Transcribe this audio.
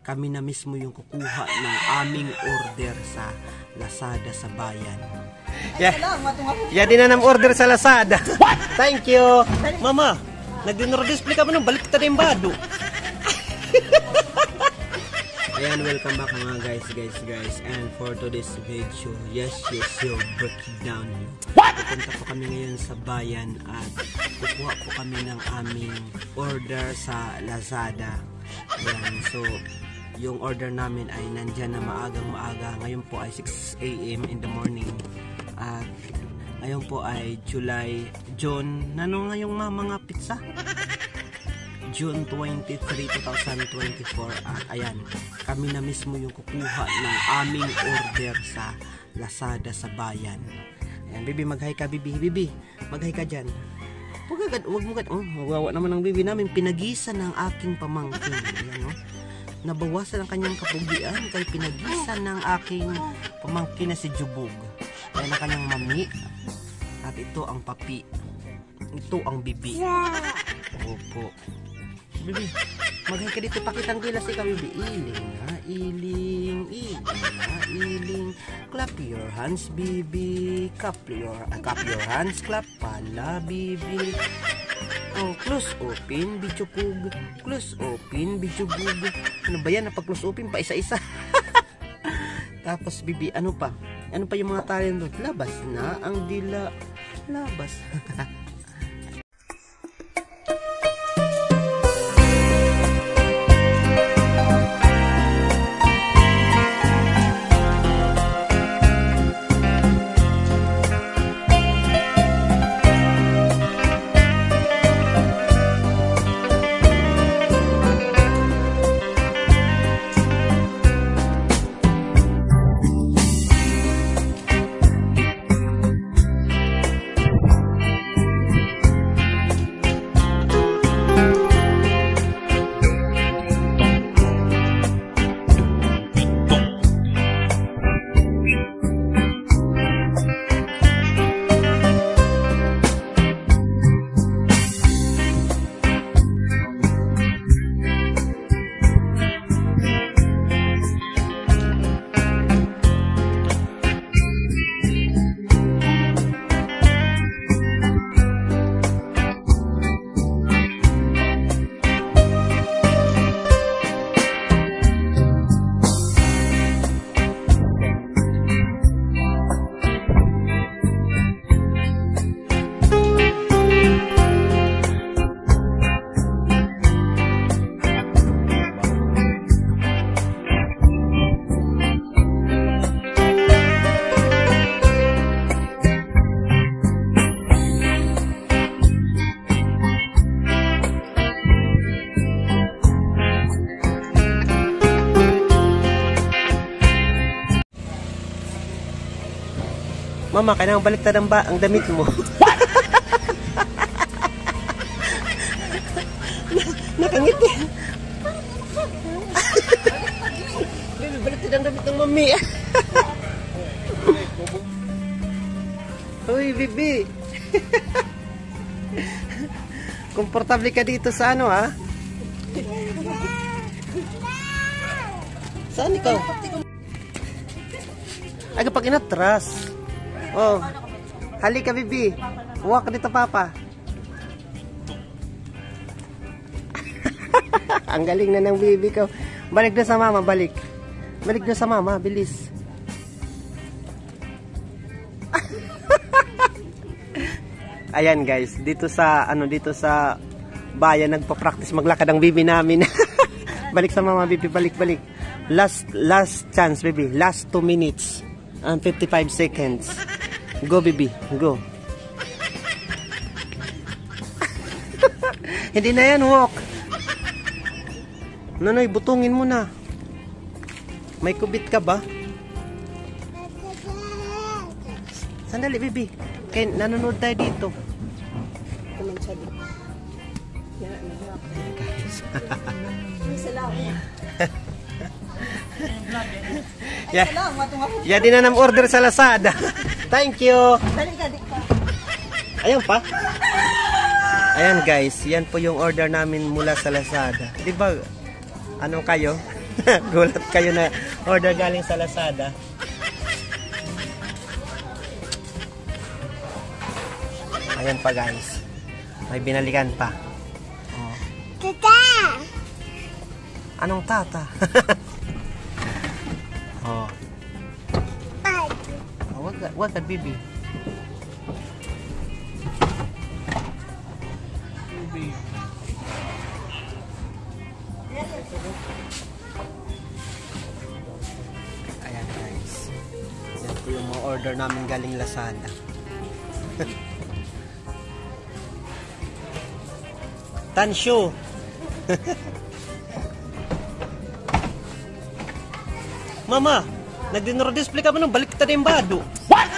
kami na mismo yung kukuha ng aming order sa Lazada sa bayan. Yeah, di na nam order sa Lazada. Thank you. Mama, nag-dinner display ka ba nung balik tayo yung bado? Ayan, welcome back mga guys. And for today's video, yes, yung breakdown. Pupunta po kami ngayon sa bayan at kukuha po kami ng aming order sa Lazada. Ayan, so yung order namin ay nandyan na maagang-maaga. Ngayon po ay 6 AM in the morning. At ngayon po ay June, ano nga yung mga pizza? June 23, 2024. At ayan, kami na mismo yung kukuha ng aming order sa Lazada sa bayan. Ayan, Bibi, mag-hi ka, Bibi. Mag-hi ka dyan. Huwag mo agad. Wawa naman ang Bibi namin. Pinagisa ng aking pamangkin. Ayan, nabawasan ang kanyang kapugian kay pinagisan ng aking pamangkin na si Jubog. Ayan ang kanyang mami. At ito ang papi. Ito ang Bibi. Opo. Bibi, mag-hi ka dito. Pakitang gilas ikaw, Bibi. Iling. Clap your hands, Bibi. Clap your hands. Clap pala, Bibi. Oh, close open, bichukug. Close open, bichugug. Ano ba yan? Napag-close open pa isa-isa. Tapos, Bibi, ano pa? Ano pa yung mga talent doon? Labas na ang dila. Labas. Mama, kailangan baliktad ang damit mo. Nakangiti. Bibi, baliktad ang damit ng mami. Uy, Bibi. Komportable ka dito sa ano, ha? Saan ikaw? Ay, kapag inatras. Oh, halika, Bibi. Walk dito, Papa. Ang galing na ng Bibi ko. Balik na sa Mama, balik. Balik na sa Mama, bilis. Ayan, guys, dito sa bayan nagpa-practice maglakad ang Bibi namin. Balik sa Mama, Bibi, balik. Last chance, Bibi. Last 2 minutes and 55 seconds. Go, Bibi. Go. Hindi na yan, walk. Nonoy, butungin mo na. May kubit ka ba? Sandali, Bibi. Kaya nanonood tayo dito. Yeah, di na nam order sa Lazada. Thank you. Ayan pa. Ayan guys, yan po yung order namin mula sa Lazada. Di ba, ano kayo? Gulat kayo na order galing sa Lazada. Ayan pa guys. May binalikan pa. Oh. Tata! Anong tata? Oh. Ay! Oh, wag ka, bibi. Bibi. Ayan guys. Yan po yung mga order namin galing Lazada. Tansyo. Mama, nag-dinner display ka ba nung balik kita na yung bado? What?